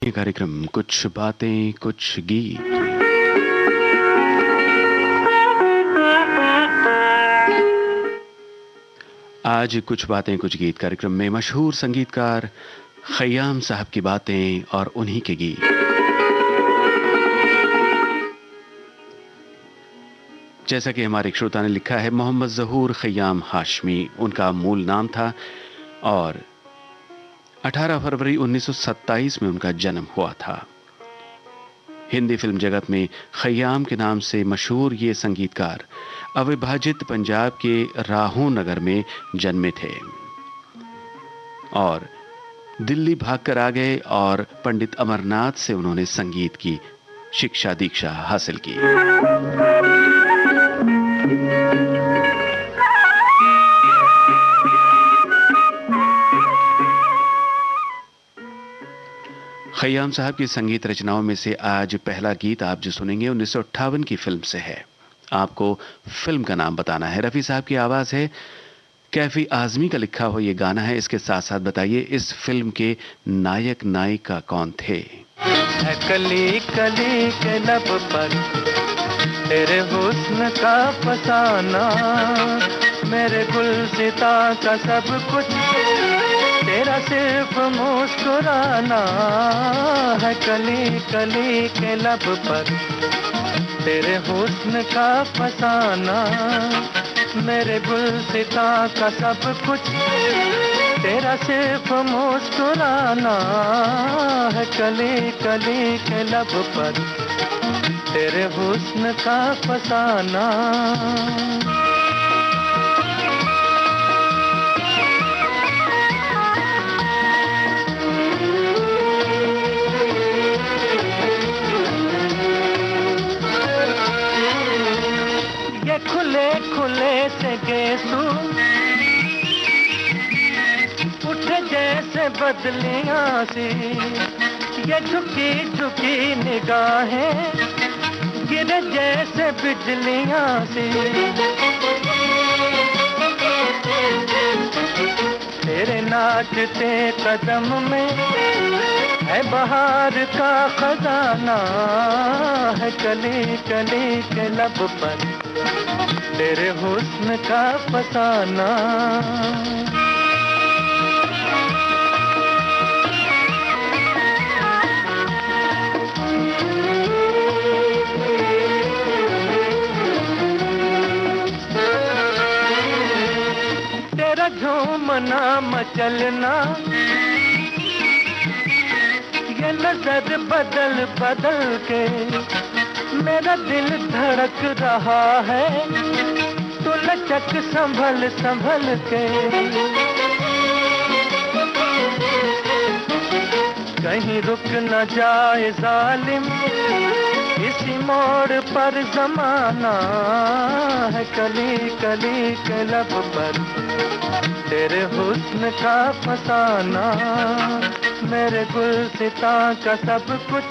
ये कार्यक्रम कुछ बातें कुछ गीत। आज कुछ बातें कुछ गीत कार्यक्रम में मशहूर संगीतकार खयाम साहब की बातें और उन्हीं के गीत। जैसा कि हमारे एक श्रोता ने लिखा है, मोहम्मद ज़हूर खयाम हाशमी उनका मूल नाम था और 18 फरवरी 1927 में उनका जन्म हुआ था। हिंदी फिल्म जगत में खयाम के नाम से मशहूर ये संगीतकार अविभाजित पंजाब के राहों नगर में जन्मे थे और दिल्ली भागकर आ गए और पंडित अमरनाथ से उन्होंने संगीत की शिक्षा दीक्षा हासिल की। खयाम साहब की संगीत रचनाओं में से आज पहला गीत आप जो सुनेंगे 1958 की फिल्म से है। आपको फिल्म का नाम बताना है। रफी साहब की आवाज है, कैफी आजमी का लिखा हुआ ये गाना है। इसके साथ साथ बताइए इस फिल्म के नायक नायिका कौन थे। कली कली के लब पर तेरे हुस्न का फसाना, मेरे गुलसिता का सब कुछ तेरा सिर्फ मुस्कुराना है। कली कली के लब पर तेरे हुस्न का फसाना, मेरे गुलसिता का सब कुछ तेरा सिर्फ मुस्कुराना है। कली कली के लब पर तेरे हुस्न का फसाना। ये खुले खुले से गेसू उठ जैसे बदलियां सी, ये झुकी झुकी निगाहें गिरे जैसे बिजलियां सी। तेरे नाचते कदम में है बहार का खजाना है। कली कली के लब पर तेरे हुस्न का फसाना। तेरा झूमना मचलना, ये नजर बदल बदल के मेरा दिल धड़क रहा है। तू लचक संभल संभल के, कहीं रुक न जाए जालिम इसी मोड़ पर जमाना है। कली कली के लब पर तेरे हुस्न का फसाना, मेरे गुलसिता का सब कुछ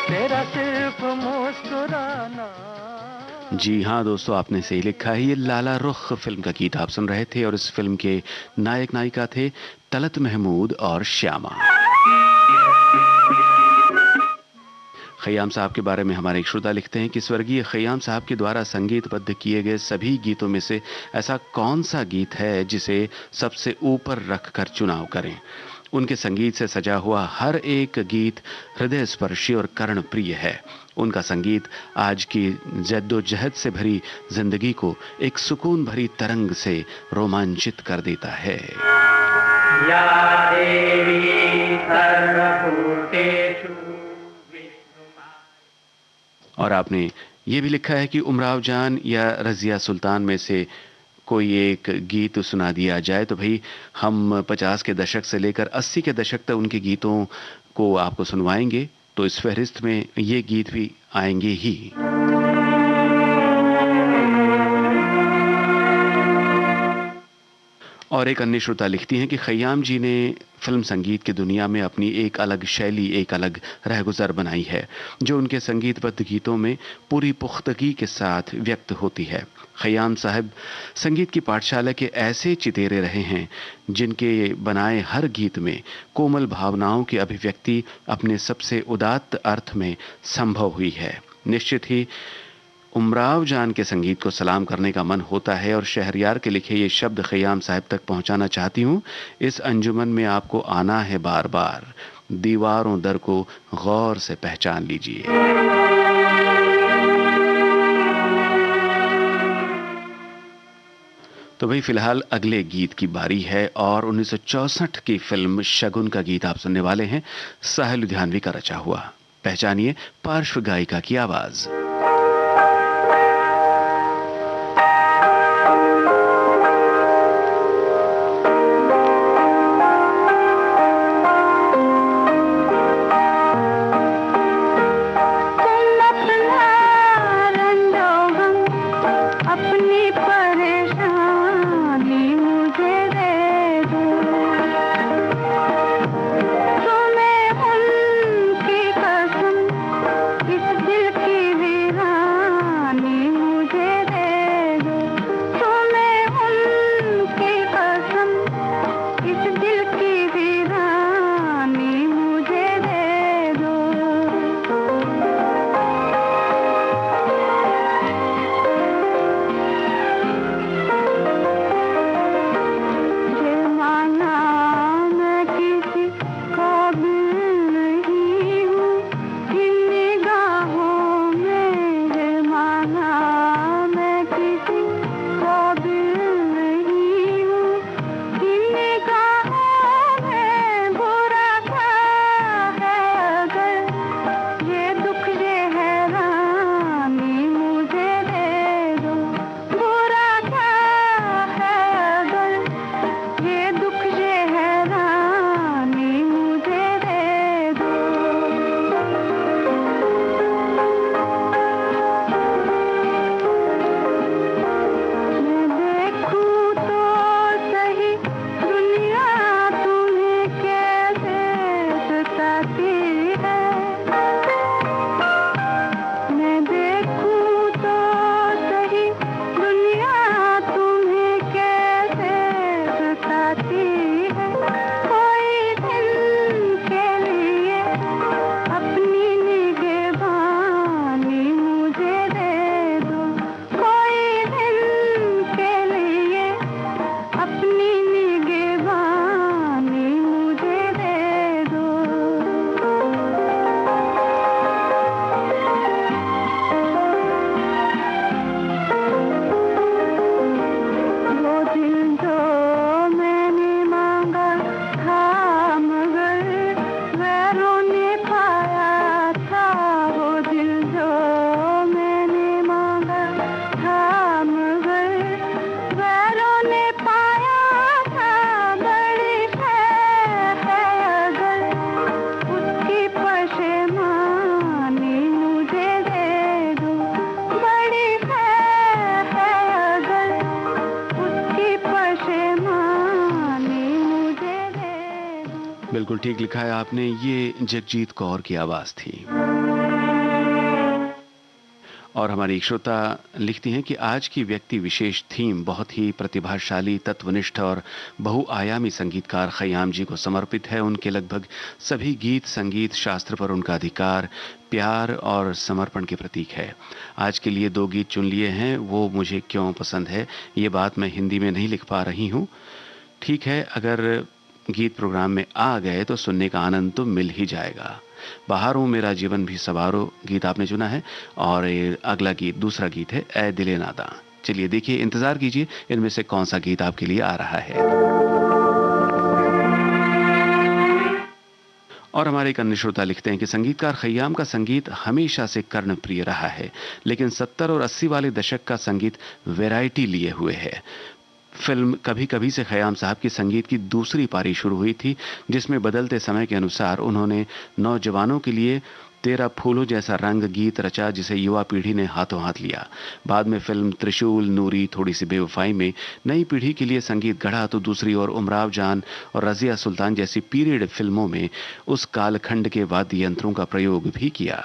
तेरा सिर्फ मुस्कुराना। जी हाँ दोस्तों, आपने सही लिखा है। ये लाला रुख फिल्म का गीत आप सुन रहे थे और इस फिल्म के नायक नायिका थे तलत महमूद और श्यामा। खयाम साहब के बारे में हमारे एक श्रोता लिखते हैं कि स्वर्गीय खयाम साहब के द्वारा संगीतबद्ध किए गए सभी गीतों में से ऐसा कौन सा गीत है जिसे सबसे ऊपर रखकर चुनाव करें। उनके संगीत से सजा हुआ हर एक गीत हृदय स्पर्शी और कर्णप्रिय है। उनका संगीत आज की जद्दोजहद से भरी जिंदगी को एक सुकून भरी तरंग से रोमांचित कर देता है। या देवी सर्वभूतेषु। और आपने ये भी लिखा है कि उमराव जान या रजिया सुल्तान में से कोई एक गीत सुना दिया जाए तो भाई हम 50 के दशक से लेकर 80 के दशक तक उनके गीतों को आपको सुनवाएंगे, तो इस फहरिस्त में ये गीत भी आएंगे ही। और एक अन्य श्रोता लिखती हैं कि खयाम जी ने फिल्म संगीत की दुनिया में अपनी एक अलग शैली, एक अलग रहगुजर बनाई है, जो उनके संगीतबद्ध गीतों में पूरी पुख्तगी के साथ व्यक्त होती है। खयाम साहब संगीत की पाठशाला के ऐसे चितेरे रहे हैं जिनके बनाए हर गीत में कोमल भावनाओं की अभिव्यक्ति अपने सबसे उदात्त अर्थ में संभव हुई है। निश्चित ही उमराव जान के संगीत को सलाम करने का मन होता है और शहरयार के लिखे ये शब्द खयाम साहब तक पहुंचाना चाहती हूं। इस अंजुमन में आपको आना है बार बार, दीवारों दर को गौर से पहचान लीजिए। तो भाई फिलहाल अगले गीत की बारी है और 1964 की फिल्म शगुन का गीत आप सुनने वाले हैं, साहिल लुधियानवी का रचा हुआ। पहचानिए पार्श्व गायिका की आवाज। बिल्कुल ठीक लिखा है आपने, ये जगजीत कौर की आवाज थी। और हमारी एक श्रोता लिखती हैं कि आज की व्यक्ति विशेष थीम बहुत ही प्रतिभाशाली, तत्वनिष्ठ और बहुआयामी संगीतकार खयाम जी को समर्पित है। उनके लगभग सभी गीत संगीत शास्त्र पर उनका अधिकार, प्यार और समर्पण के प्रतीक है। आज के लिए 2 गीत चुन लिए हैं, वो मुझे क्यों पसंद है, ये बात मैं हिंदी में नहीं लिख पा रही हूँ। ठीक है, अगर गीत प्रोग्राम में आ गए तो सुनने का आनंद तो मिल ही जाएगा। बाहर हूं मेरा जीवन भी सवारो गीत आपने चुना है और अगला गीत, दूसरा गीत है ऐ दिले नादा। चलिए देखिए, इंतजार कीजिए इनमें से कौन सा गीत आपके लिए आ रहा है। और हमारे एक अन्य श्रोता लिखते हैं कि संगीतकार खयाम का संगीत हमेशा से कर्णप्रिय रहा है, लेकिन 70 और 80 वाले दशक का संगीत वैरायटी लिए हुए है। फिल्म कभी कभी से खयाम साहब की संगीत की दूसरी पारी शुरू हुई थी, जिसमें बदलते समय के अनुसार उन्होंने नौजवानों के लिए तेरा फूलों जैसा रंग गीत रचा जिसे युवा पीढ़ी ने हाथों हाथ लिया। बाद में फिल्म त्रिशूल, नूरी, थोड़ी सी बेवफाई में नई पीढ़ी के लिए संगीत गढ़ा, तो दूसरी ओर उमराव जान और रजिया सुल्तान जैसी पीरियड फिल्मों में उस कालखंड के वाद्य यंत्रों का प्रयोग भी किया।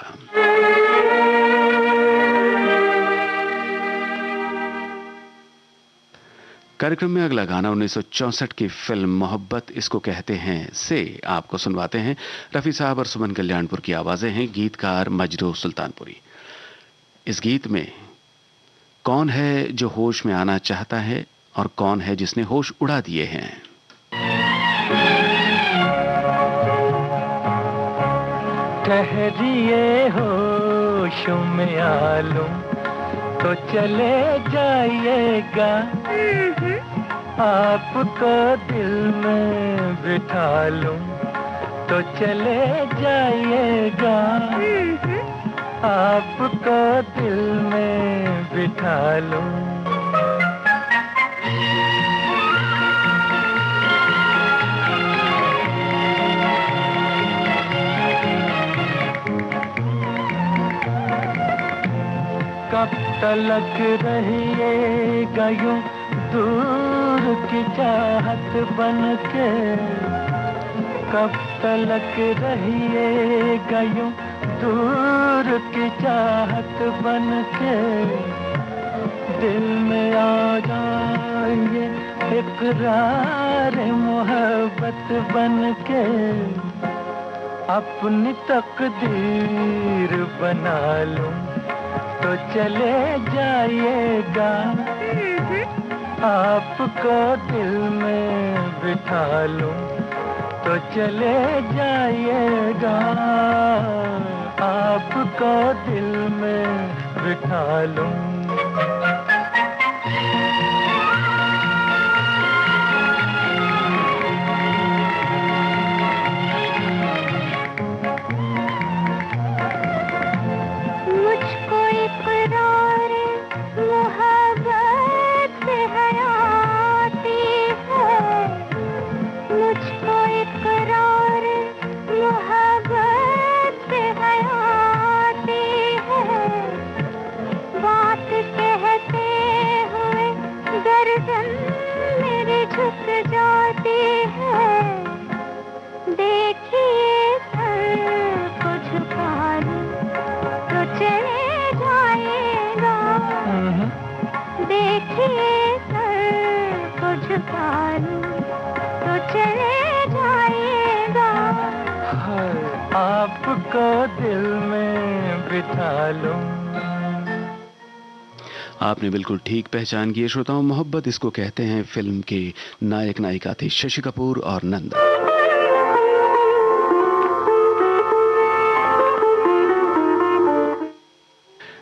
कार्यक्रम में अगला गाना 1964 की फिल्म मोहब्बत इसको कहते हैं से आपको सुनवाते हैं। रफी साहब और सुमन कल्याणपुर की आवाजें हैं, गीतकार मजरू सुल्तानपुरी। इस गीत में कौन है जो होश में आना चाहता है और कौन है जिसने होश उड़ा दिए हैं। ठहरिए होश में आलूं तो चले जाइएगा, आपको दिल में बिठा लूं तो चले जाइएगा, आपको दिल में बिठा लूं। कब तलक रहिएगा यूं दूर की चाहत बनके, कब तलक रहिएगा यूं दूर की चाहत बनके, दिल में आ जाइए इकरार मोहब्बत बनके, अपनी तकदीर बना लूं तो चले जाइएगा, आपको दिल में बिठा लूं तो चले जाइएगा, आपको दिल में बिठा लूं। आपको दिल में बिठा लूं। आपने बिल्कुल ठीक पहचान की श्रोताओं, मोहब्बत इसको कहते हैं फिल्म के नायक नायिका थे शशि कपूर और नंदा।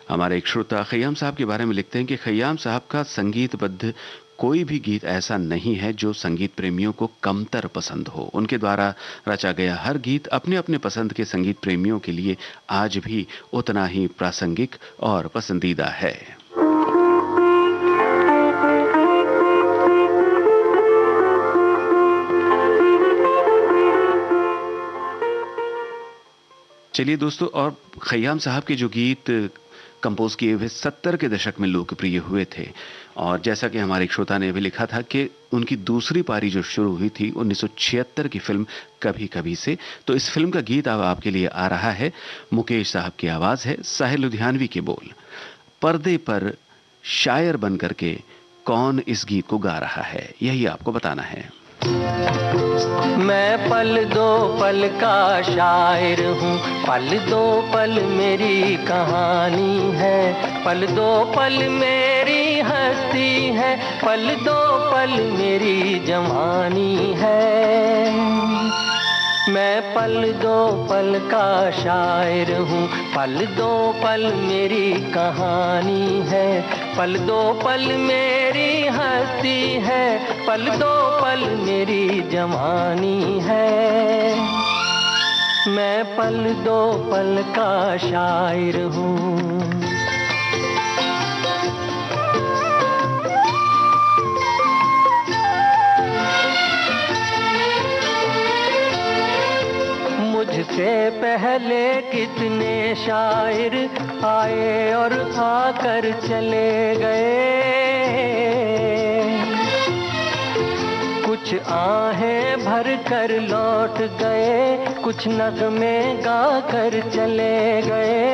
हमारे एक श्रोता खयाम साहब के बारे में लिखते हैं कि खयाम साहब का संगीतबद्ध कोई भी गीत ऐसा नहीं है जो संगीत प्रेमियों को कमतर पसंद हो। उनके द्वारा रचा गया हर गीत अपने अपने पसंद के संगीत प्रेमियों के लिए आज भी उतना ही प्रासंगिक और पसंदीदा है। चलिए दोस्तों, और खयाम साहब के जो गीत कंपोज किए हुए 70 के दशक में लोकप्रिय हुए थे, और जैसा कि हमारे एक श्रोता ने भी लिखा था कि उनकी दूसरी पारी जो शुरू हुई थी 1976 की फिल्म कभी कभी से, तो इस फिल्म का गीत अब आपके लिए आ रहा है। मुकेश साहब की आवाज है, साहिल लुधियानवी के बोल। पर्दे पर शायर बन करके कौन इस गीत को गा रहा है, यही आपको बताना है। मैं पल दो पल का शायर हूँ, पल दो पल मेरी कहानी है, पल दो पल मेरी हस्ती है, पल दो पल मेरी जवानी है। मैं पल दो पल का शायर हूँ, पल दो पल मेरी कहानी है, पल दो पल मेरी हस्ती है, पल दो पल मेरी जवानी है। मैं पल दो पल का शायर हूँ। मुझसे पहले कितने शायर आए और आकर चले गए, कुछ आहें भर कर लौट गए, कुछ नगमे गा कर चले गए।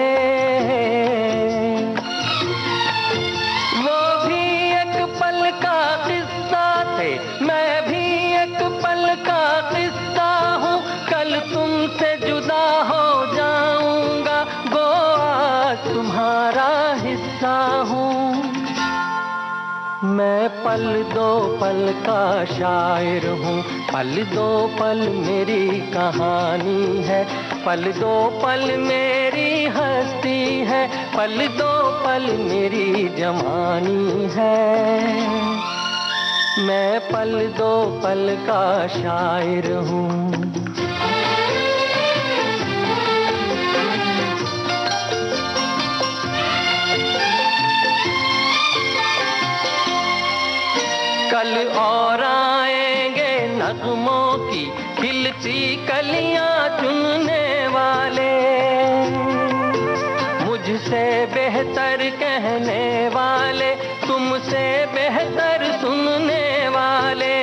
वो भी एक पल का किस्सा थे, मैं भी एक पल का किस्सा हूँ। कल तुमसे जुदा हो जाऊंगा, गो आज तुम्हारा हिस्सा हूँ। मैं पल दो पल का शायर हूँ, पल दो पल मेरी कहानी है, पल दो पल मेरी हस्ती है, पल दो पल मेरी जवानी है। मैं पल दो पल का शायर हूँ। कल और आएंगे नगमों की खिलती कलियां चुनने वाले, मुझसे बेहतर कहने वाले, तुमसे बेहतर सुनने वाले।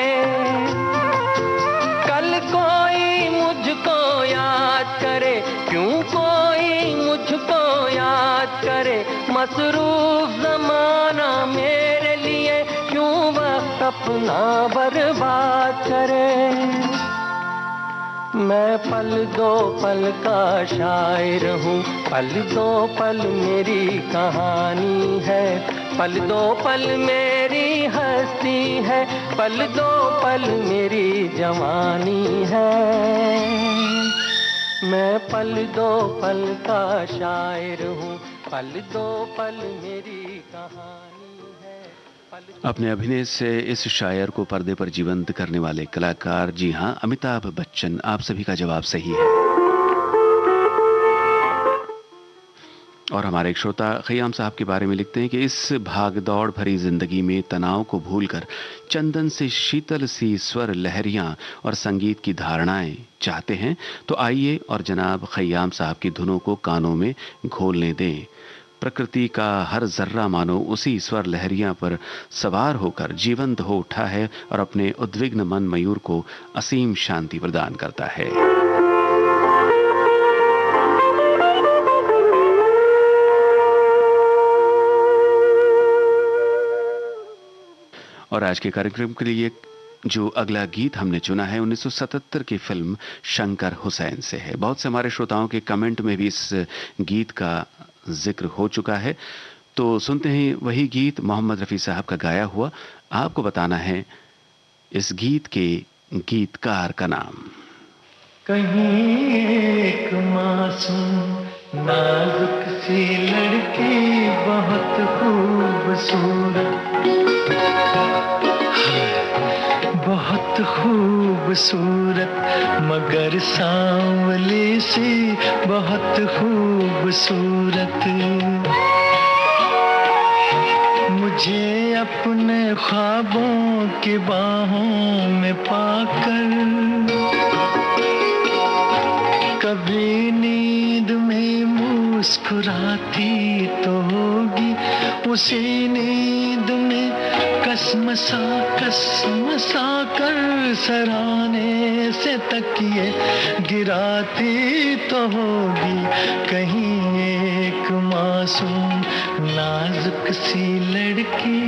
कल कोई मुझको याद करे, क्यों कोई मुझको याद करे, मसरूफ ज़माना मेरे लिए क्यों वक्त अपना बर्बाद करे। मैं पल दो पल का शायर हूँ, पल दो पल मेरी कहानी है, पल दो पल मेरी हस्ती है, पल दो पल मेरी जवानी है। मैं पल दो पल का शायर हूँ, पल दो पल मेरी कहानी है। अपने अभिनय से इस शायर को पर्दे पर जीवंत करने वाले कलाकार, जी हां, अमिताभ बच्चन। आप सभी का जवाब सही है। और हमारे एक श्रोता खयाम साहब के बारे में लिखते हैं कि इस भागदौड़ भरी जिंदगी में तनाव को भूलकर चंदन से शीतल सी स्वर लहरियां और संगीत की धारणाएं चाहते हैं, तो आइए और जनाब खयाम साहब की धुनों को कानों में घोलने दें। प्रकृति का हर जर्रा मानो उसी स्वर लहरियां पर सवार होकर जीवंत हो उठा है और अपने उद्विग्न मन मयूर को असीम शांति प्रदान करता है। और आज के कार्यक्रम के लिए जो अगला गीत हमने चुना है 1977 की फिल्म शंकर हुसैन से है। बहुत से हमारे श्रोताओं के कमेंट में भी इस गीत का जिक्र हो चुका है, तो सुनते हैं वही गीत मोहम्मद रफ़ी साहब का गाया हुआ। आपको बताना है इस गीत के गीतकार का नाम। कहीं एक मासूम नाजुक सी लड़की बहुत खूबसूरत, बहुत खूबसूरत, मगर सांवली सी बहुत खूबसूरत। मुझे अपने ख्वाबों की बाहों में पाकर कभी नींद में मुस्कुराती तो होगी, उसी नींद में कसमसा कर सराने से तकिए गिराती तो होगी। कहीं एक मासूम नाजुक सी लड़की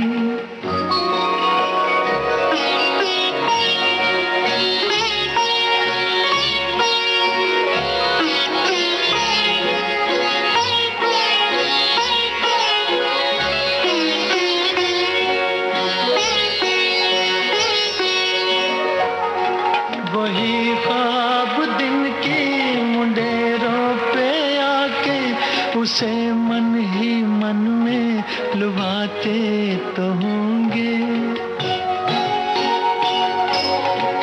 वही ख्वाब दिन की मुंडेरों पे आके उसे मन ही मन में लुभाते तो होंगे।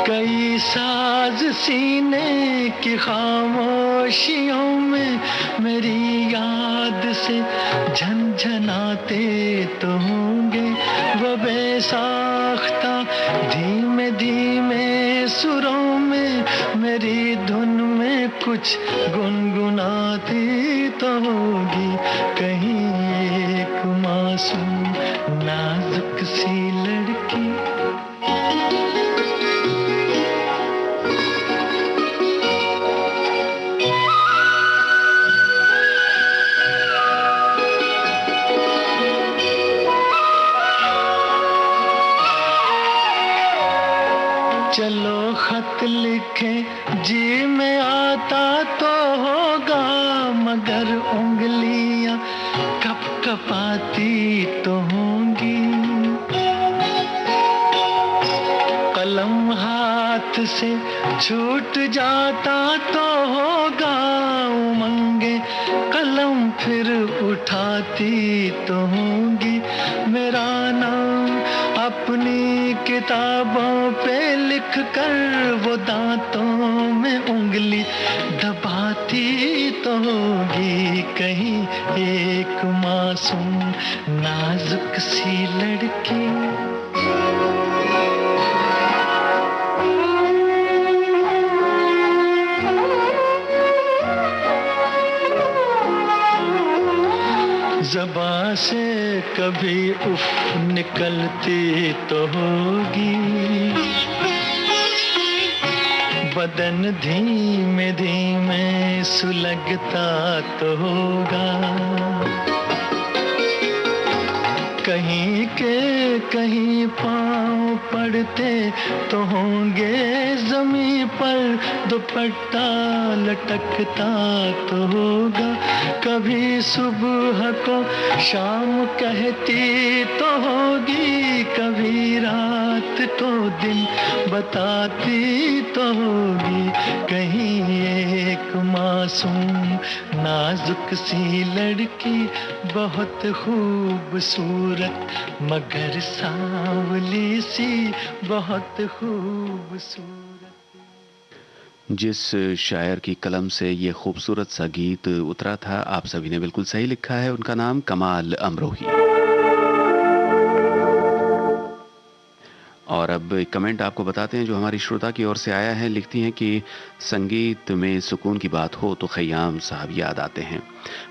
कई साज सीने की खामोशियों में मेरी याद से झनझनाते तो होंगे। वो बेसाख्ता धीमे धीमे सुरों में मेरी धुन में कुछ कुछ गुनगुनाती तो होगी कहीं एक मासूम नाजुक सी लड़की। चलो खत लिखे जी में आता तो होगा, मगर उंगलियां कप कपाती तो होंगी। कलम हाथ से छूट जाता तो होगा, उमंगे कलम फिर उठाती तो होंगी। मेरा नाम अपनी किताबों पे लिख कर वो दांतों में उंगली दबाती तो होगी कहीं एक मासूम नाजुक सी लड़की। ज़बां से कभी उफ निकलती तो होगी, बदन धीमे धीमे सुलगता तो होगा। कहीं के कहीं पाँव पड़ते तो होंगे ज़मीं पर, दुपट्टा लटकता तो होगा। कभी सुबह को शाम कहती तो होगी, कभी रात को दिन बताती तो होगी कहीं एक मासूम नाजुक सी लड़की। बहुत खूबसूरत मगर सांवली सी, बहुत खूबसूरत। जिस शायर की कलम से ये खूबसूरत सा गीत उतरा था, आप सभी ने बिल्कुल सही लिखा है। उनका नाम कमाल अमरोही। और अब एक कमेंट आपको बताते हैं जो हमारी श्रोता की ओर से आया है। लिखती हैं कि संगीत में सुकून की बात हो तो खयाम साहब याद आते हैं।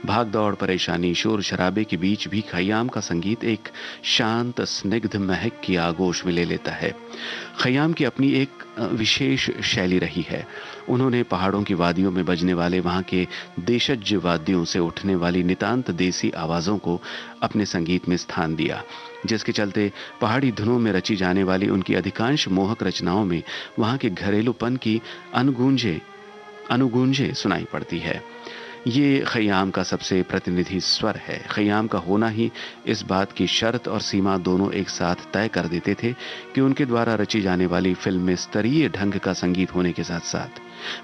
भाग दौड़, परेशानी, शोर शराबे के बीच भी खयाम का संगीत एक शांत स्निग्ध महक की आगोश में ले लेता है। खयाम की अपनी एक विशेष शैली रही है। उन्होंने पहाड़ों की वादियों में बजने वाले वहाँ के देशज वाद्यों से उठने वाली नितांत देसी आवाज़ों को अपने संगीत में स्थान दिया, जिसके चलते पहाड़ी धुनों में रची जाने वाली उनकी अधिकांश मोहक रचनाओं में वहाँ के घरेलूपन की अनुगूंजें सुनाई पड़ती है। ये खयाम का सबसे प्रतिनिधि स्वर है। खयाम का होना ही इस बात की शर्त और सीमा दोनों एक साथ तय कर देते थे कि उनके द्वारा रची जाने वाली फिल्म में स्तरीय ढंग का संगीत होने के साथ साथ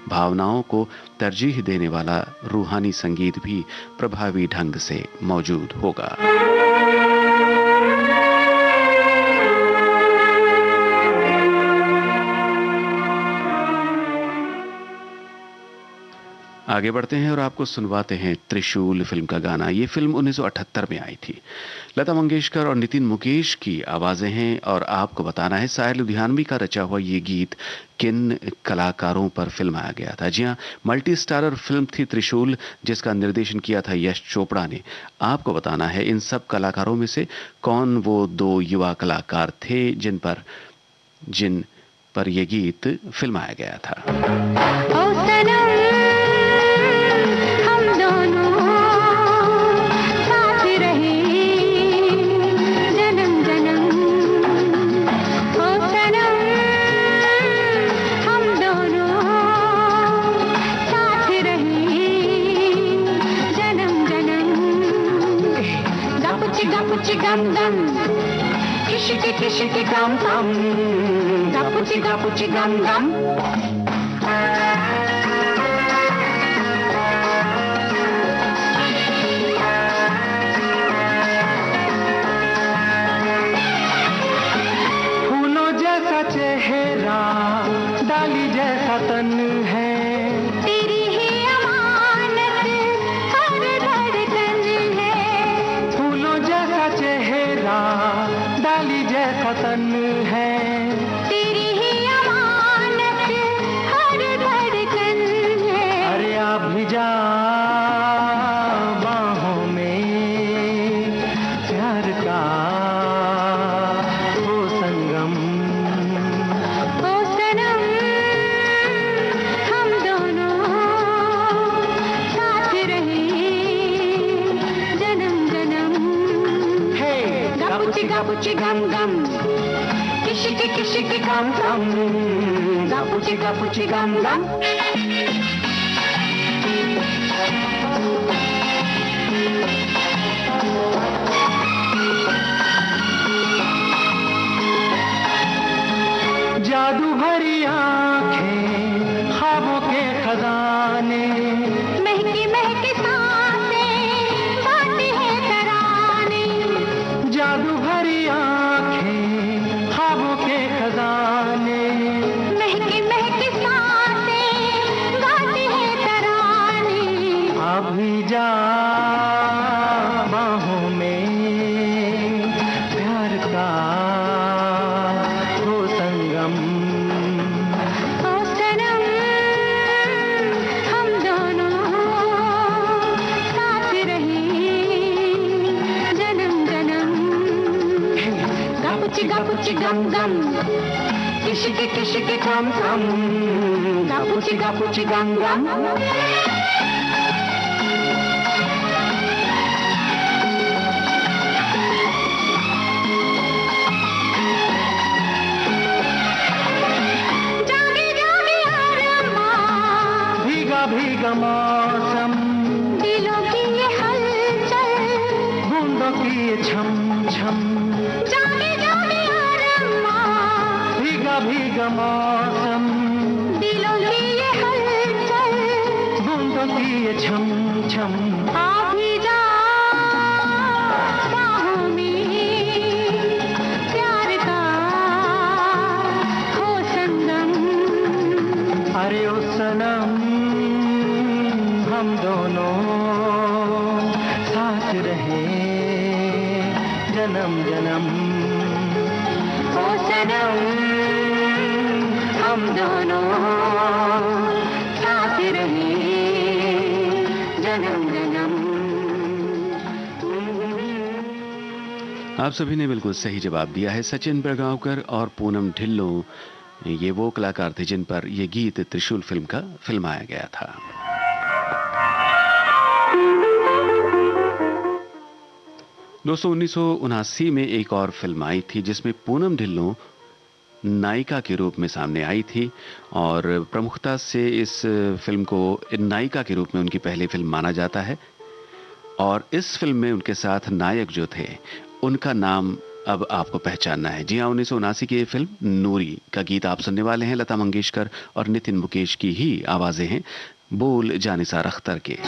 भावनाओं को तरजीह देने वाला रूहानी संगीत भी प्रभावी ढंग से मौजूद होगा। आगे बढ़ते हैं और आपको सुनवाते हैं त्रिशूल फिल्म का गाना। ये फिल्म 1978 में आई थी। लता मंगेशकर और नितिन मुकेश की आवाज़ें हैं और आपको बताना है साहिर लुधियानवी का रचा हुआ ये गीत किन कलाकारों पर फिल्माया गया था। जी हाँ, मल्टी स्टारर फिल्म थी त्रिशूल, जिसका निर्देशन किया था यश चोपड़ा ने। आपको बताना है इन सब कलाकारों में से कौन वो दो युवा कलाकार थे जिन पर यह गीत फिल्माया गया था। Gam gam, kishiki gam gam, gapuchi gam gam. फूलों जैसा चेहरा, डाली जैसा तन है, तेरी ही अमानत हर धड़कन है। फूलों जैसा चेहरा, डाली जैसा तन है, तेरी ही अमानत gapuchi gum gum. Kishiki gum gum. Gapuchi gum gum. जादू भरी आंखें, ख्वाबों के खजाने, महकी महकी सांसें, गाती है तराने। जादू भरी आंखें, ख्वाबों के खजाने, महकी महकी सांसें, गाती है तराने। अभी जा बाहों में प्यार का हो संगम। ओ सनम, हम दोनों साथ रहे जन्म जन्म। गापुची गम गम, किशिकी गम गम। गापुची गम गम। भीगा मौसम, दिलों की ये हलचल, बूंदों की ये छम छम। जागे जागे अरमा, भीगा मौसम, दिलों की ये हलचल, बूंदों की ये छम छम। आ भी जा बाहों में प्यार का हो संगम। अरे ओ सनम, हम दोनों साथ रहे जन्म जन्म। ओ सनम, हम दोनों साथ रहे जन्म जन्म। आप सभी ने बिल्कुल सही जवाब दिया है। सचिन बरगांवकर और पूनम ढिल्लों ये वो कलाकार थे जिन पर यह गीत त्रिशूल फिल्म का फिल्माया गया था। दोस्तों 1979 में एक और फिल्म आई थी जिसमें पूनम ढिल्लों नायिका के रूप में सामने आई थी और प्रमुखता से इस फिल्म को नायिका के रूप में उनकी पहली फिल्म माना जाता है। और इस फिल्म में उनके साथ नायक जो थे उनका नाम अब आपको पहचानना है। जी हाँ, 1979 की ये फिल्म नूरी का गीत आप सुनने वाले हैं। लता मंगेशकर और नितिन मुकेश की ही आवाजें हैं, बोल जानिसार अख्तर के।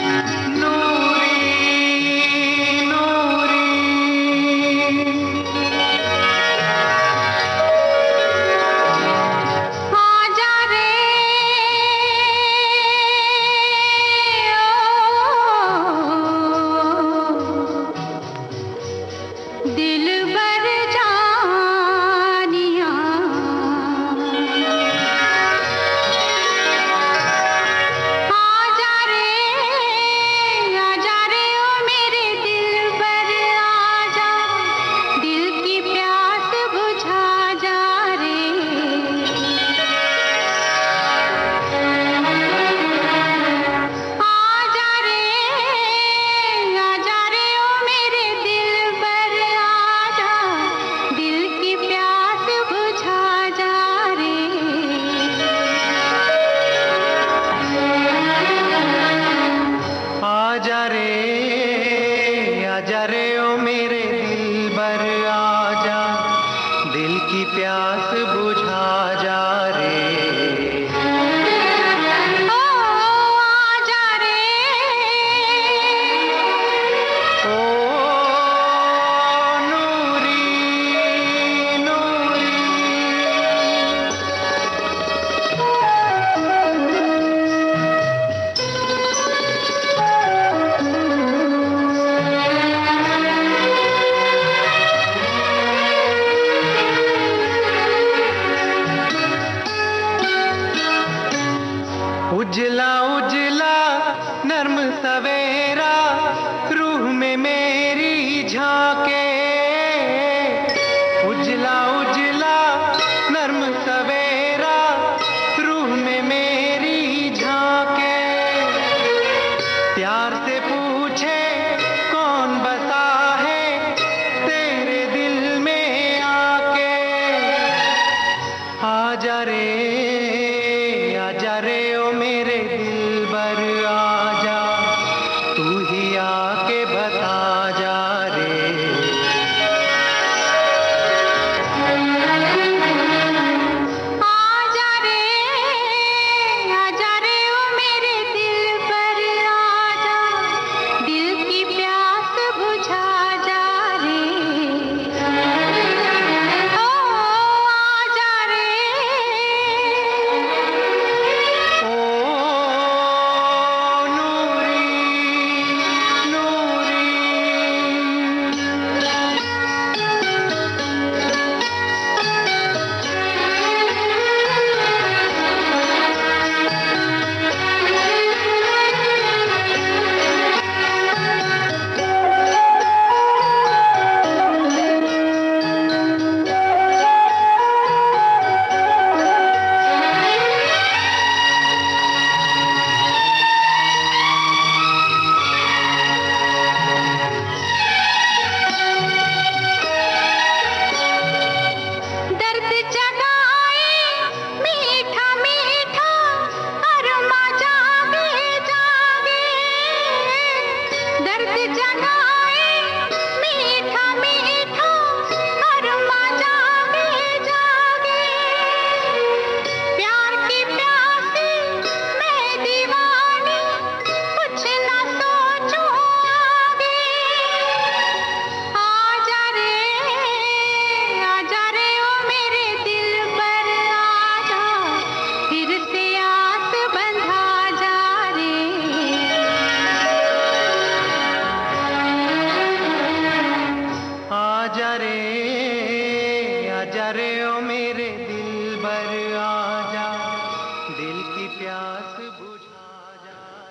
उजला उजला नर्म सवेरा रूह में मेरी झांके। उजला उजला नर्म सवेरा रूह में मेरी झांके। प्यार से पूछे कौन बसा है तेरे दिल ही आके बता जा रे।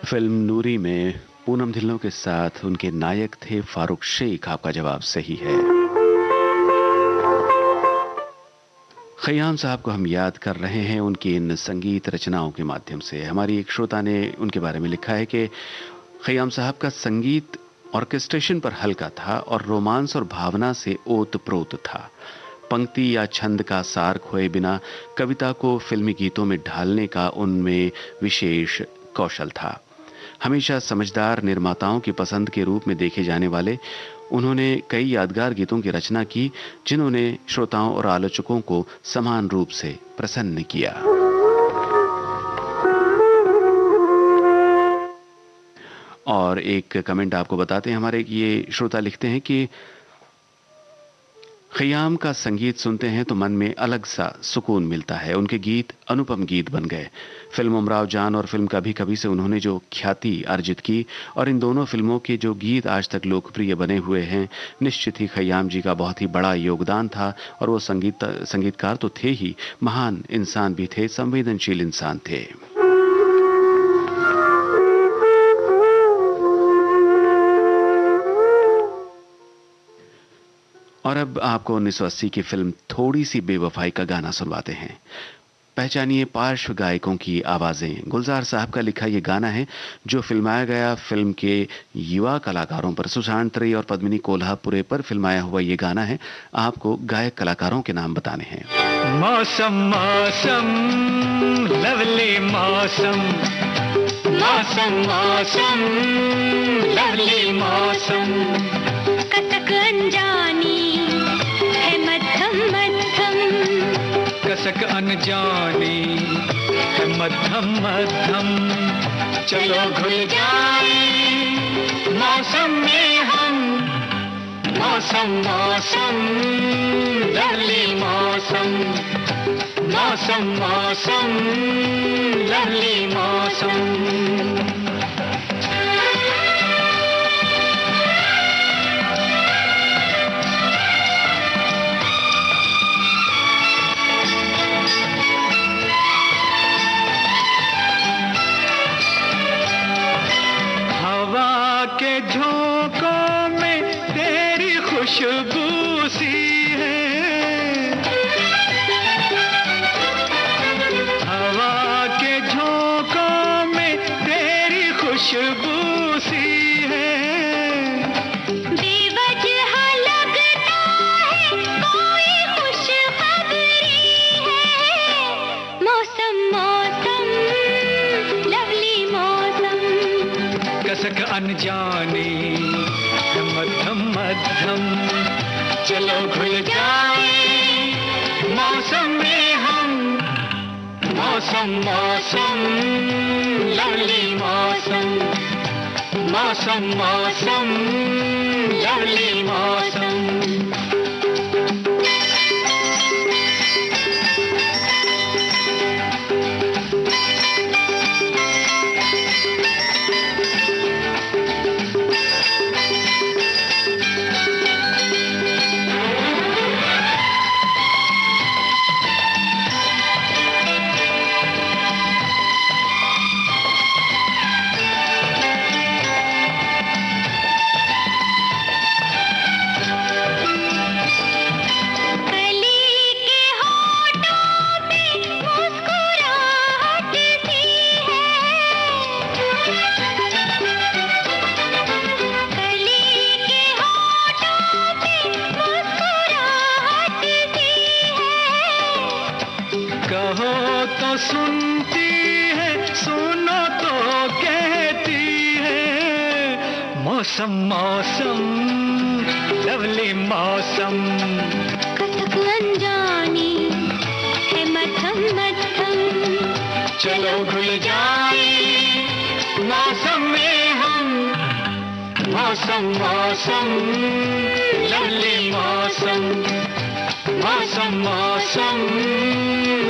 फिल्म नूरी में पूनम ढिल्लों के साथ उनके नायक थे फारूक शेख। आपका जवाब सही है। खयाम साहब को हम याद कर रहे हैं उनकी इन संगीत रचनाओं के माध्यम से। हमारी एक श्रोता ने उनके बारे में लिखा है कि खयाम साहब का संगीत ऑर्केस्ट्रेशन पर हल्का था और रोमांस और भावना से ओत-प्रोत था। पंक्ति या छंद का सार खोए बिना कविता को फिल्मी गीतों में ढालने का उनमें विशेष कौशल था। हमेशा समझदार निर्माताओं की पसंद के रूप में देखे जाने वाले उन्होंने कई यादगार गीतों की रचना की जिन्होंने श्रोताओं और आलोचकों को समान रूप से प्रसन्न किया। और एक कमेंट आपको बताते हैं, हमारे ये श्रोता लिखते हैं कि खयाम का संगीत सुनते हैं तो मन में अलग सा सुकून मिलता है। उनके गीत अनुपम गीत बन गए। फिल्म उमराव जान और फिल्म कभी कभी से उन्होंने जो ख्याति अर्जित की और इन दोनों फिल्मों के जो गीत आज तक लोकप्रिय बने हुए हैं, निश्चित ही खयाम जी का बहुत ही बड़ा योगदान था। और वो संगीतकार तो थे ही, महान इंसान भी थे, संवेदनशील इंसान थे। और अब आपको 1980 की फिल्म थोड़ी सी बेवफाई का गाना सुनवाते हैं। पहचानिए पार्श्व गायकों की आवाजें। गुलजार साहब का लिखा यह गाना है जो फिल्माया गया। फिल्म के युवा कलाकारों पर, सुशांत रे और पद्मिनी कोल्हापुरे पर फिल्माया हुआ यह गाना है। आपको गायक कलाकारों के नाम बताने हैं। मौसम मौसम लवली मौसम, मौसम मौसम लवली मौसम, कसक अनजानी है मध्यम मध्यम, कसक अनजानी है मध्यम मध्यम, चलो घुल जाए मौसम में हम, मौसम मौसम लवली मौसम, मौसम मौसम लवली मौसम। झोंकों में तेरी खुशबू सी है, हवा के झोंकों में तेरी खुशबू सी है, बेवजह लगता है कोई खुशखबरी है, मौसम मौसम लवली मौसम, कसक अनजान जानी है मध्यम मध्यम, चलो घुल जाए मौसम में हम, मौसम मौसम लवली मौसम, मौसम मौसम लवली मौसम। सुनती है सुनो तो कहती है, मौसम मौसम लवली मौसम, कसक अनजानी है मध्यम मध्यम, चलो घुल जाए मौसम में हम, मौसम मौसम लवली मौसम, मौसम मौसम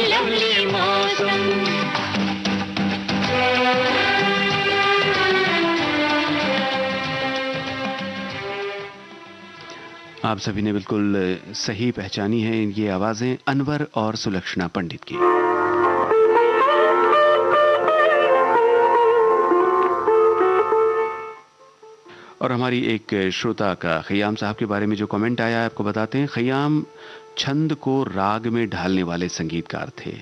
लवली मौसम। आप सभी ने बिल्कुल सही पहचानी है ये आवाजें अनवर और सुलक्षणा पंडित की। और हमारी एक श्रोता का खयाम साहब के बारे में जो कमेंट आया आपको बताते हैं। खयाम छंद को राग में ढालने वाले संगीतकार थे।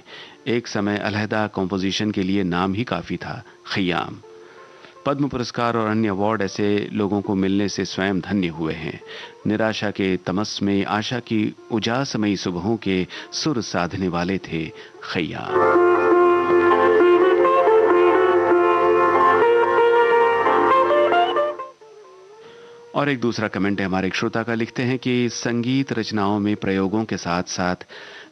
एक समय अलहदा कंपोजिशन के लिए नाम ही काफी था खयाम। पद्म पुरस्कार और अन्य अवार्ड ऐसे लोगों को मिलने से स्वयं धन्य हुए हैं। निराशा के तमस में आशा की उजासमयी सुबहों के सुर साधने वाले थे खयाम। और एक दूसरा कमेंट है हमारे एक श्रोता का, लिखते हैं कि संगीत रचनाओं में प्रयोगों के साथ साथ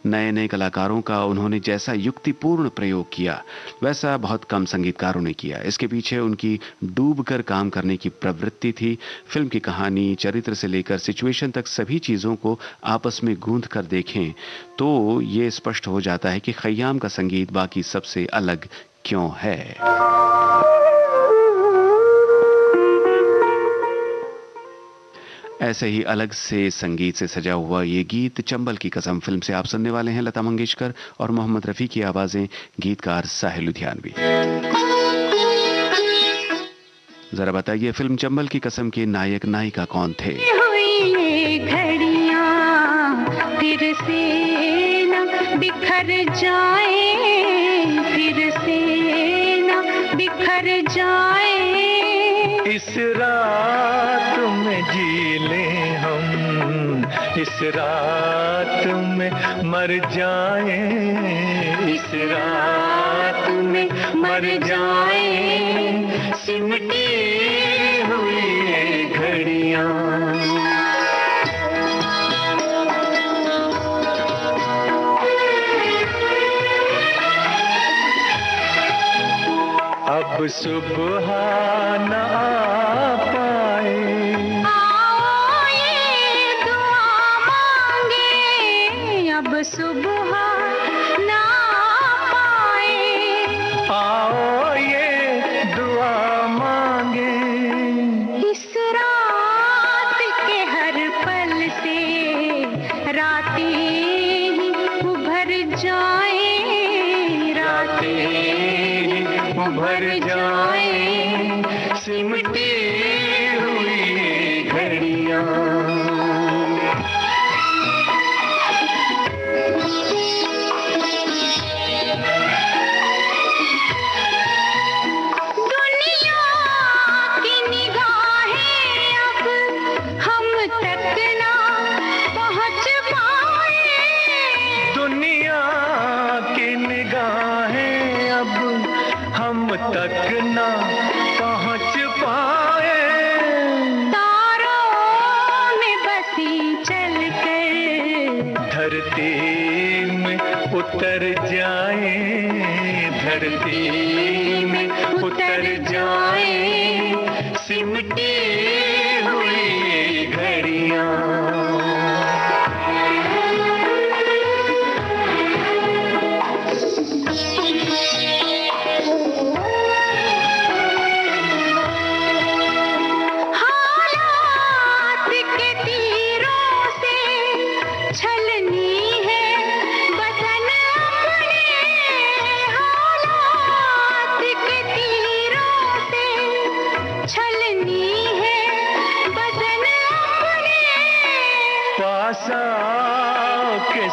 नए नए कलाकारों का उन्होंने जैसा युक्तिपूर्ण प्रयोग किया वैसा बहुत कम संगीतकारों ने किया। इसके पीछे उनकी डूबकर काम करने की प्रवृत्ति थी। फिल्म की कहानी, चरित्र से लेकर सिचुएशन तक सभी चीजों को आपस में गूंथ कर देखें तो ये स्पष्ट हो जाता है कि खयाम का संगीत बाकी सबसे अलग क्यों है। ऐसे ही अलग से संगीत से सजा हुआ ये गीत चंबल की कसम फिल्म से आप सुनने वाले हैं। लता मंगेशकर और मोहम्मद रफी की आवाजें, गीतकार साहिल लुधियानवी। जरा बताइए फिल्म चंबल की कसम के नायक नायिका कौन थे? फिर से न बिखर जाए, फिर से न बिखर जाए, इस रात में जी ले हम, इस रात में मर जाए, इस रात में मर जाए, सिमटी हुई घड़ियां। अब सुबह न आ पाए, आओ ये दुआ मांगे, अब सुबह ना पाए, आओ ये दुआ मांगे, इस रात के हर पल से रातें ही उभर जाए, रातें उभर जाए, सिमटी हुई घड़ियां। दुनिया की निगाहें अब हम तक ना पहुंच पाए, दुनिया की निगाहें अब हम तक उतर जाए धरती में, उतर जाए सिमटी हुई घड़ियां।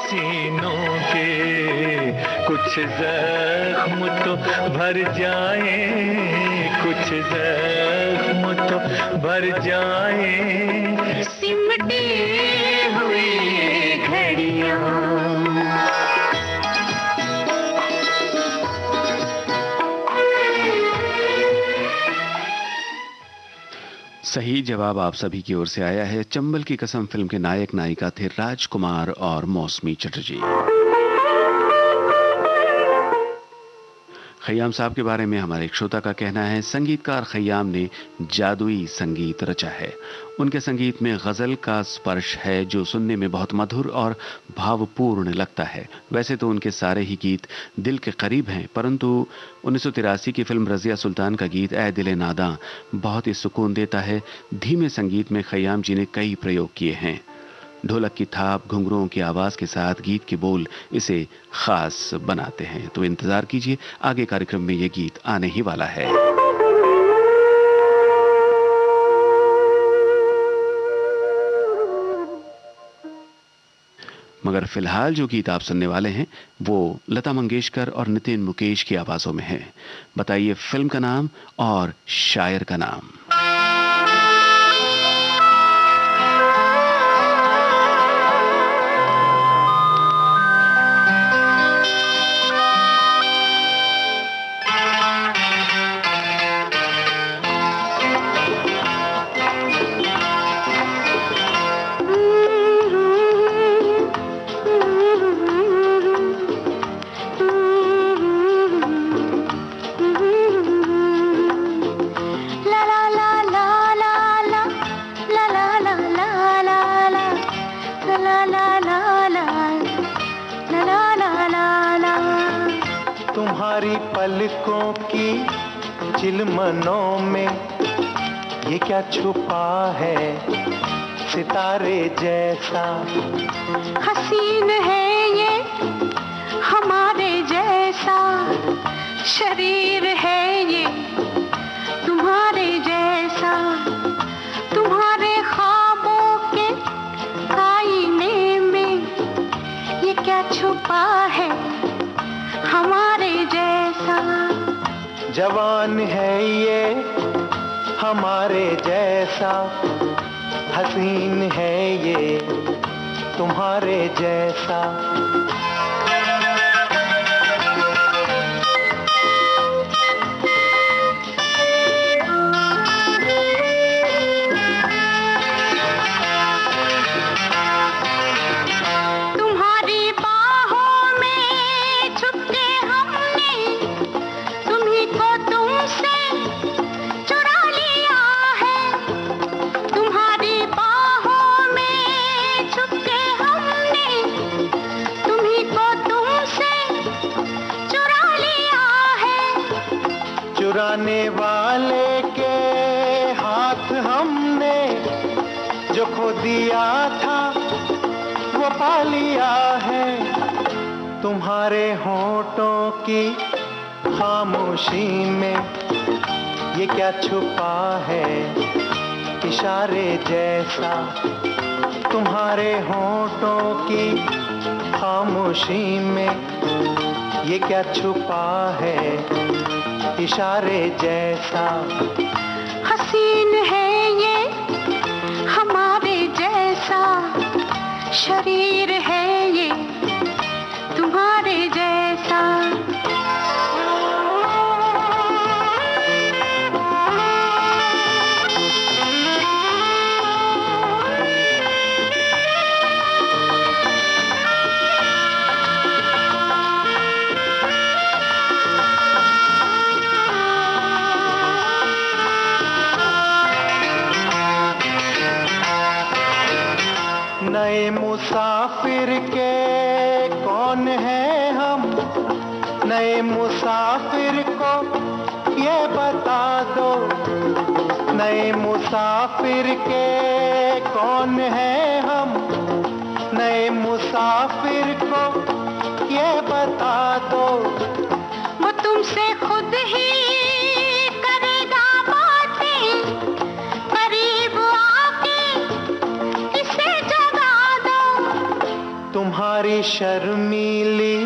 सीनों के कुछ जख्म तो भर जाए, कुछ जख्म तो भर जाए सिमटी हुई घड़ियां। सही जवाब आप सभी की ओर से आया है। चंबल की कसम फिल्म के नायक नायिका थे राजकुमार और मौसमी चटर्जी। खयाम साहब के बारे में हमारे एक श्रोता का कहना है, संगीतकार खयाम ने जादुई संगीत रचा है। उनके संगीत में गजल का स्पर्श है जो सुनने में बहुत मधुर और भावपूर्ण लगता है। वैसे तो उनके सारे ही गीत दिल के करीब हैं, परंतु 1983 की फिल्म रजिया सुल्तान का गीत ऐ दिले नादां बहुत ही सुकून देता है। धीमे संगीत में खयाम जी ने कई प्रयोग किए हैं। ढोलक की थाप, घुंघरुओं की आवाज के साथ गीत के बोल इसे खास बनाते हैं। तो इंतजार कीजिए, आगे कार्यक्रम में ये गीत आने ही वाला है। मगर फिलहाल जो गीत आप सुनने वाले हैं वो लता मंगेशकर और नितिन मुकेश की आवाजों में है। बताइए फिल्म का नाम और शायर का नाम। तुम्हारी पलकों की चिलमनों में ये क्या छुपा है सितारे जैसा। हसीन है ये हमारे जैसा, शरीर है ये तुम्हारे जैसा। तुम्हारे ख्वाबों के आईने में ये क्या छुपा है हमारे जैसा। जवान है ये हमारे जैसा, हसीन है ये तुम्हारे जैसा। चुराने वाले के हाथ हमने जो खो दिया था वो पा लिया है। तुम्हारे होठों की खामोशी में ये क्या छुपा है इशारे जैसा। तुम्हारे होठों की खामोशी में ये क्या छुपा है इशारे जैसा। हसीन है ये हमारे जैसा, शरीर है ये तुम्हारे जैसा। नए मुसाफिर के कौन है हम, नए मुसाफिर को ये बता दो, नए मुसाफिर के कौन है हम, नए मुसाफिर को ये बता दो। वो तुमसे खुद ही करेगा बातें, करीब आके इसे जगा दो। तुम्हारी शर्मीली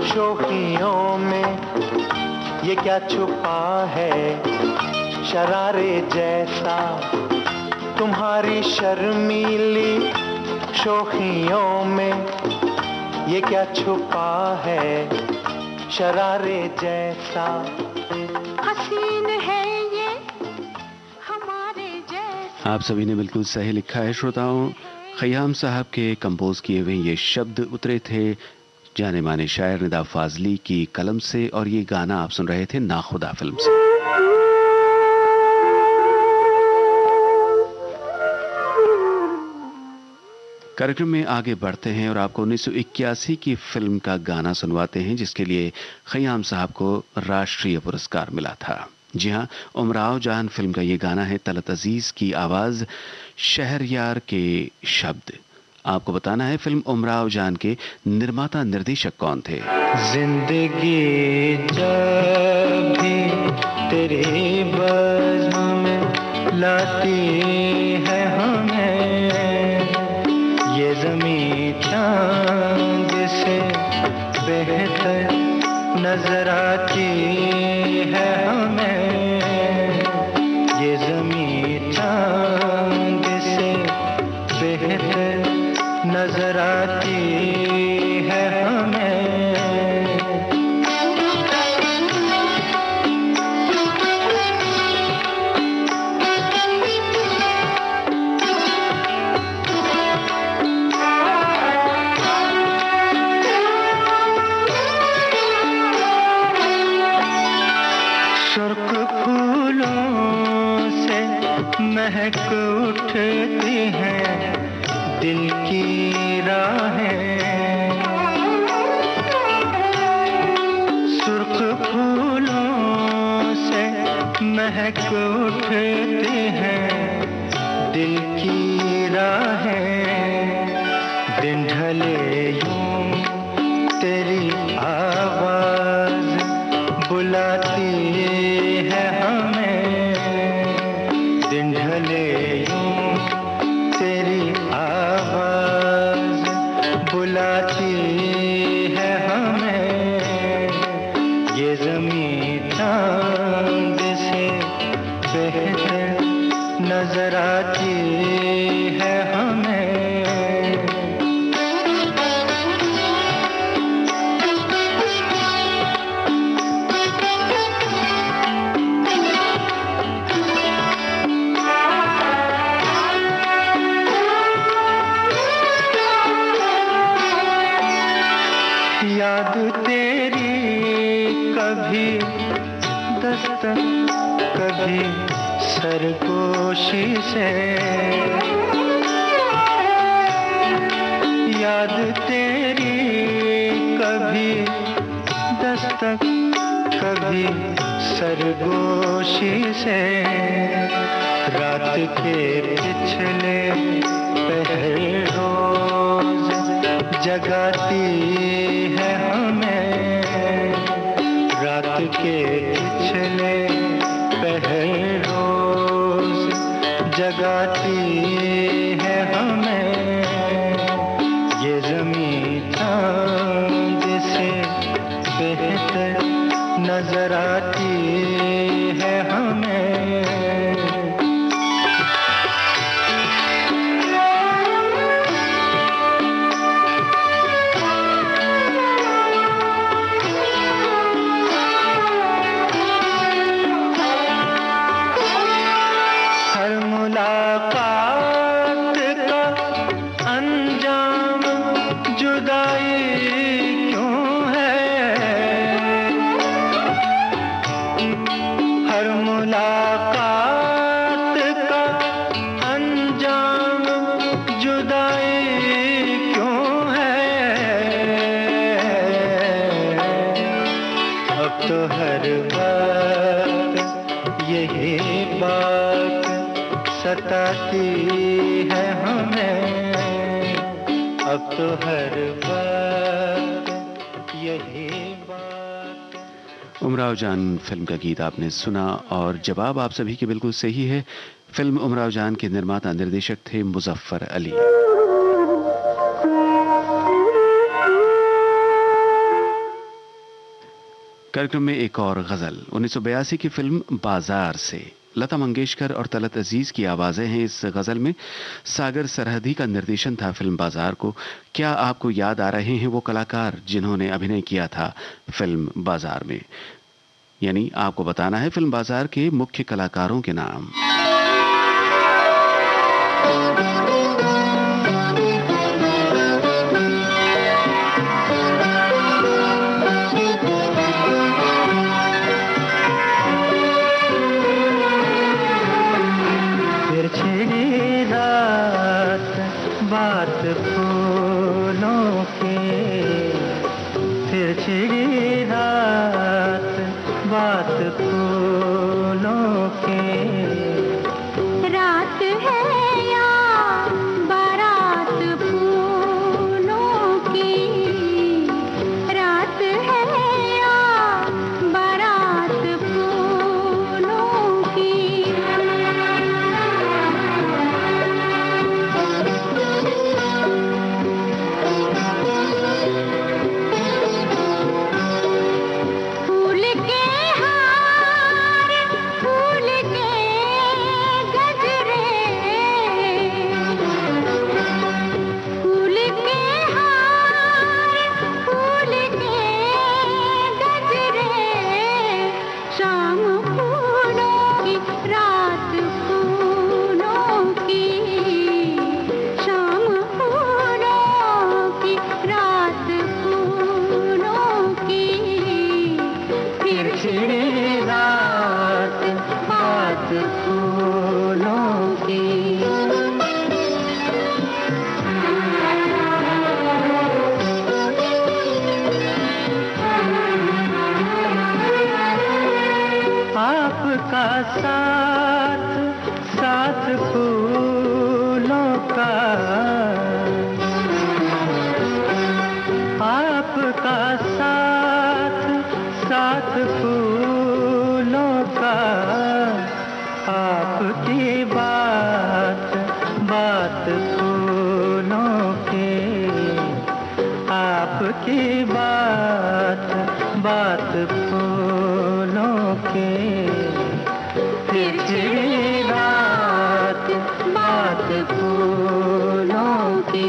शोखियों में ये क्या छुपा है शरारे जैसा, तुम्हारी शर्मीली शोखियों में ये क्या छुपा है शरारे जैसा। हसीन है ये हमारे जैसा। आप सभी ने बिल्कुल सही लिखा है श्रोताओं। खयाम साहब के कंपोज किए हुए ये शब्द उतरे थे जाने माने शायर निदा फाजली की कलम से, और ये गाना आप सुन रहे थे नाखुदा फिल्म से। कार्यक्रम में आगे बढ़ते हैं और आपको 1981 की फिल्म का गाना सुनवाते हैं जिसके लिए खयाम साहब को राष्ट्रीय पुरस्कार मिला था। जी हां, उमराव जान फिल्म का ये गाना है। तलत अजीज की आवाज, शहरयार के शब्द। आपको बताना है फिल्म उमराव जान के निर्माता निर्देशक कौन थे। जिंदगी जब भी तेरे बज़्म में लाती है हमें, ये ज़मीं चांद से बेहतर नजर आती है हमें, ये ज़मीं चांद से बेहतर नजर आती है हमें। सुर्ख फूलों से महक उठती हैं दिल की राहें, सुर्ख फूलों से महक उठती हैं दिल की राहें। दिन ढले यूं तेरी आवाज बुलाती है हमें, दिन ढले यूं तेरी आवाज बुलाती है हमें, ये ज़मीं चांद से बेहतर नजर आती है हमें। याद तेरी कभी दस्तक कभी सरगोशी से, याद तेरी कभी दस्तक कभी सरगोशी से, रात के पिछले पहर रोज जगाती है हमें, रात के पिछले पहर रोज जगाती है हमें, ये ज़मीं चांद से बेहतर नजर आती है हमें। मुलाकात का अंजाम जुदाई सताती है हमें, अब तो हर बात यही बात। उमराव जान फिल्म का गीत आपने सुना और जवाब आप सभी के बिल्कुल सही है। फिल्म उमराव जान के निर्माता निर्देशक थे मुजफ्फर अली। कार्यक्रम में एक और गजल 1982 की फिल्म बाजार से। लता मंगेशकर और तलत अजीज की आवाजें हैं इस गजल में। सागर सरहदी का निर्देशन था फिल्म बाजार को। क्या आपको याद आ रहे हैं वो कलाकार जिन्होंने अभिनय किया था फिल्म बाजार में? यानी आपको बताना है फिल्म बाजार के मुख्य कलाकारों के नाम। बात फूलों की, फिर छिड़ी रात बात फूलों की। रात है या बारात फूलों की, रात है या बारात फूलों की। आपका साथ साथ फूलों का, आपका साथ साथ फूलों का। आपकी बात बात फूलों की, आपकी बात बात फूलों की। फिर छिड़ी रात बात फूलों की।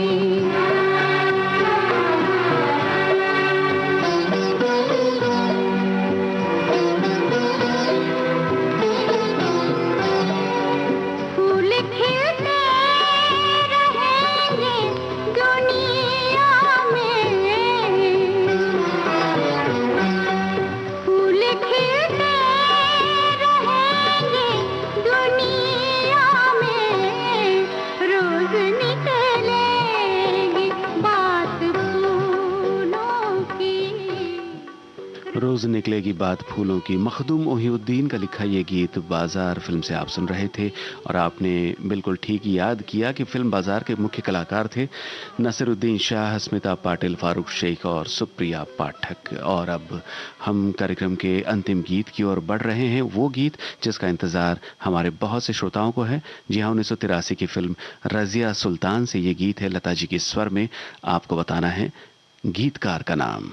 रोज निकलेगी बात फूलों की। मखदूम मोहिउद्दीन का लिखा ये गीत बाजार फिल्म से आप सुन रहे थे और आपने बिल्कुल ठीक याद किया कि फिल्म बाजार के मुख्य कलाकार थे नसीरुद्दीन शाह, स्मिता पाटिल, फारूक शेख और सुप्रिया पाठक। और अब हम कार्यक्रम के अंतिम गीत की ओर बढ़ रहे हैं, वो गीत जिसका इंतजार हमारे बहुत से श्रोताओं को है। जी हाँ, 1983 की फिल्म रजिया सुल्तान से ये गीत है लता जी के स्वर में। आपको बताना है गीतकार का नाम।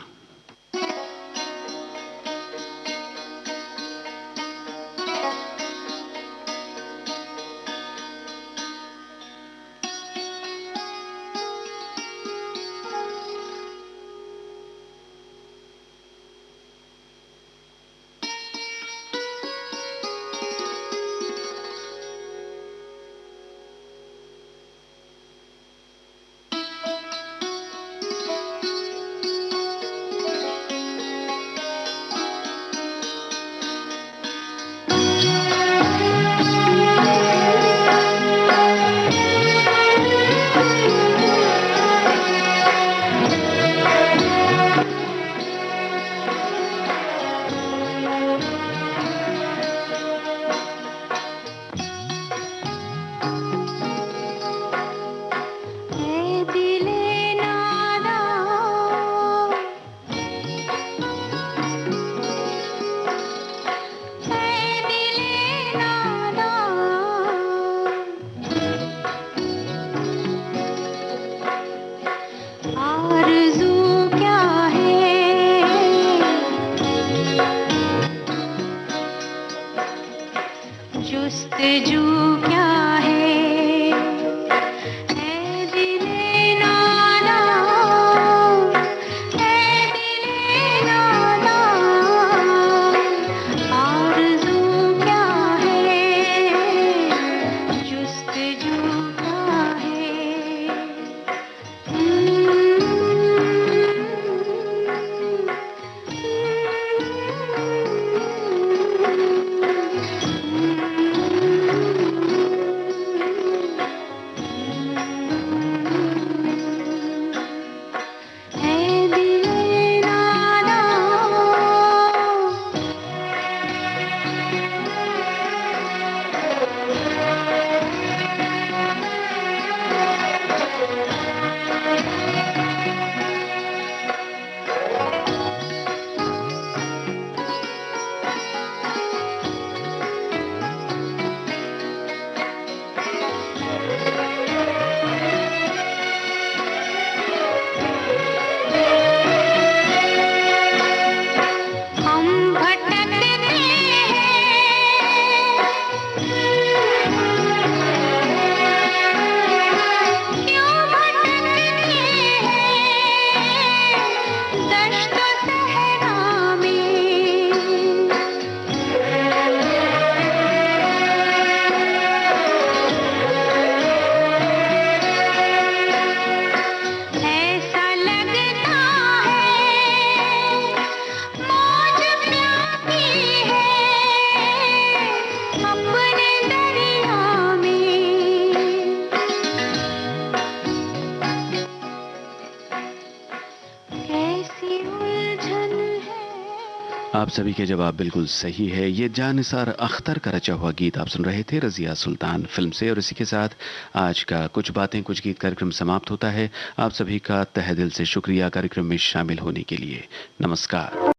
आप सभी के जवाब बिल्कुल सही है। ये जानिसार अख्तर का रचा हुआ गीत आप सुन रहे थे रजिया सुल्तान फिल्म से। और इसी के साथ आज का कुछ बातें कुछ गीत कार्यक्रम समाप्त होता है। आप सभी का तहे दिल से शुक्रिया कार्यक्रम में शामिल होने के लिए। नमस्कार।